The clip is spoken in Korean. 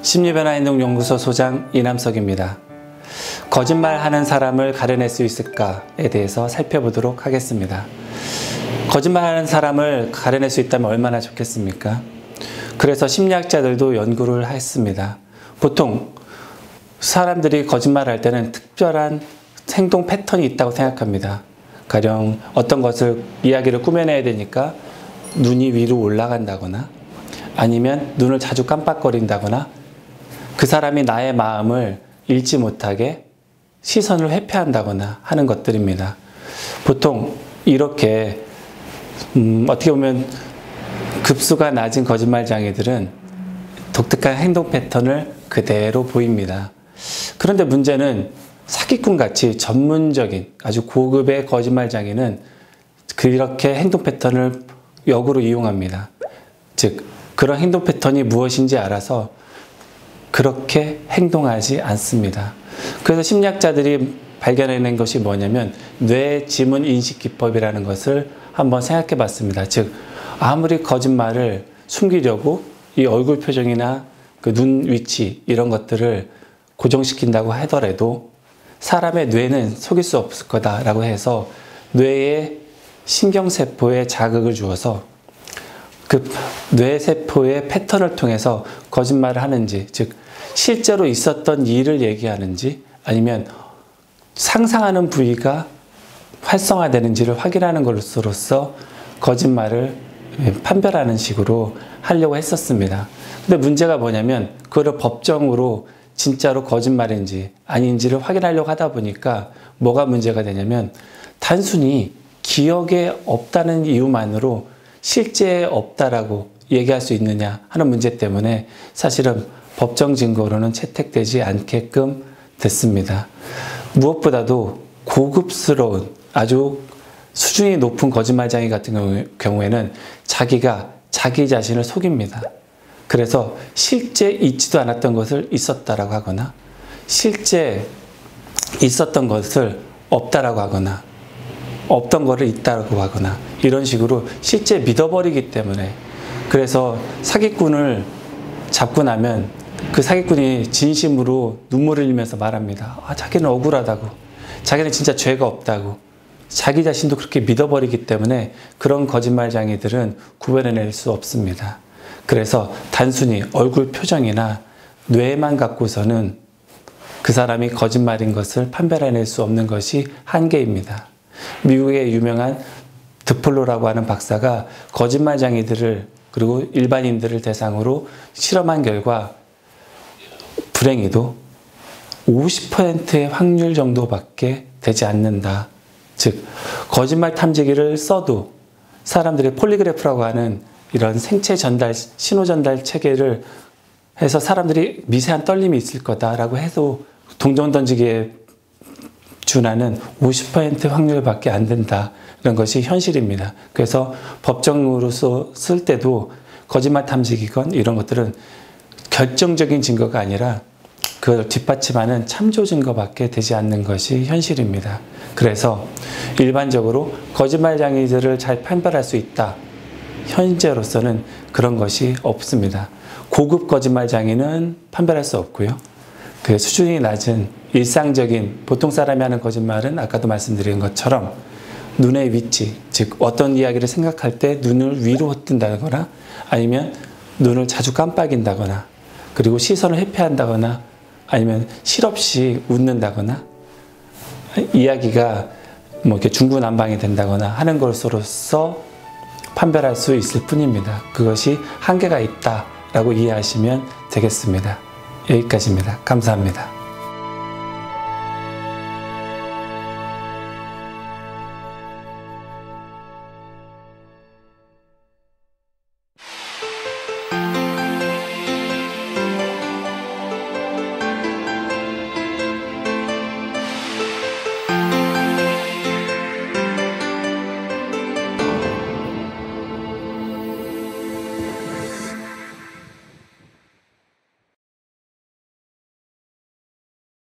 심리변화행동연구소 소장 이남석입니다. 거짓말하는 사람을 가려낼 수 있을까에 대해서 살펴보도록 하겠습니다. 거짓말하는 사람을 가려낼 수 있다면 얼마나 좋겠습니까? 그래서 심리학자들도 연구를 했습니다. 보통 사람들이 거짓말할 때는 특별한 행동 패턴이 있다고 생각합니다. 가령 어떤 것을 이야기를 꾸며내야 되니까 눈이 위로 올라간다거나 아니면 눈을 자주 깜빡거린다거나 그 사람이 나의 마음을 읽지 못하게 시선을 회피한다거나 하는 것들입니다. 보통 이렇게 어떻게 보면 급수가 낮은 거짓말장애들은 독특한 행동 패턴을 그대로 보입니다. 그런데 문제는 사기꾼같이 전문적인 아주 고급의 거짓말장애는 그렇게 행동 패턴을 역으로 이용합니다. 즉 그런 행동 패턴이 무엇인지 알아서 그렇게 행동하지 않습니다. 그래서 심리학자들이 발견해낸 것이 뭐냐면 뇌 지문 인식 기법이라는 것을 한번 생각해 봤습니다. 즉 아무리 거짓말을 숨기려고 이 얼굴 표정이나 그 눈 위치 이런 것들을 고정시킨다고 하더라도 사람의 뇌는 속일 수 없을 거다라고 해서 뇌의 신경세포에 자극을 주어서 그 뇌세포의 패턴을 통해서 거짓말을 하는지, 즉 실제로 있었던 일을 얘기하는지 아니면 상상하는 부위가 활성화되는지를 확인하는 것으로서 거짓말을 판별하는 식으로 하려고 했었습니다. 근데 문제가 뭐냐면 그거를 법정으로 진짜로 거짓말인지 아닌지를 확인하려고 하다 보니까 뭐가 문제가 되냐면 단순히 기억에 없다는 이유만으로 실제 없다라고 얘기할 수 있느냐 하는 문제 때문에 사실은 법정 증거로는 채택되지 않게끔 됐습니다. 무엇보다도 고급스러운 아주 수준이 높은 거짓말장애 같은 경우에는 자기가 자기 자신을 속입니다. 그래서 실제 있지도 않았던 것을 있었다라고 하거나 실제 있었던 것을 없다라고 하거나 없던 것을 있다라고 하거나 이런 식으로 실제 믿어버리기 때문에 그래서 사기꾼을 잡고 나면 그 사기꾼이 진심으로 눈물을 흘리면서 말합니다. 자기는 억울하다고, 자기는 진짜 죄가 없다고, 자기 자신도 그렇게 믿어버리기 때문에 그런 거짓말장애들은 구별해낼 수 없습니다. 그래서 단순히 얼굴 표정이나 뇌만 갖고서는 그 사람이 거짓말인 것을 판별해낼 수 없는 것이 한계입니다. 미국의 유명한 드플로라고 하는 박사가 거짓말장애들을 그리고 일반인들을 대상으로 실험한 결과 불행히도 50%의 확률 정도밖에 되지 않는다. 즉 거짓말 탐지기를 써도 사람들이 폴리그래프라고 하는 이런 생체 전달, 신호 전달 체계를 해서 사람들이 미세한 떨림이 있을 거다라고 해도 동전 던지기에 준하는 50% 확률밖에 안 된다. 이런 것이 현실입니다. 그래서 법정으로서 쓸 때도 거짓말 탐지기건 이런 것들은 결정적인 증거가 아니라 그걸 뒷받침하는 참조 증거밖에 되지 않는 것이 현실입니다. 그래서 일반적으로 거짓말장애들을 잘 판별할 수 있다. 현재로서는 그런 것이 없습니다. 고급 거짓말장애는 판별할 수 없고요. 그 수준이 낮은 일상적인 보통 사람이 하는 거짓말은 아까도 말씀드린 것처럼 눈의 위치, 즉 어떤 이야기를 생각할 때 눈을 위로 헛든다거나 아니면 눈을 자주 깜빡인다거나 그리고 시선을 회피한다거나 아니면 실없이 웃는다거나 이야기가 뭐 이렇게 중구난방이 된다거나 하는 것으로서 판별할 수 있을 뿐입니다. 그것이 한계가 있다라고 이해하시면 되겠습니다. 여기까지입니다. 감사합니다.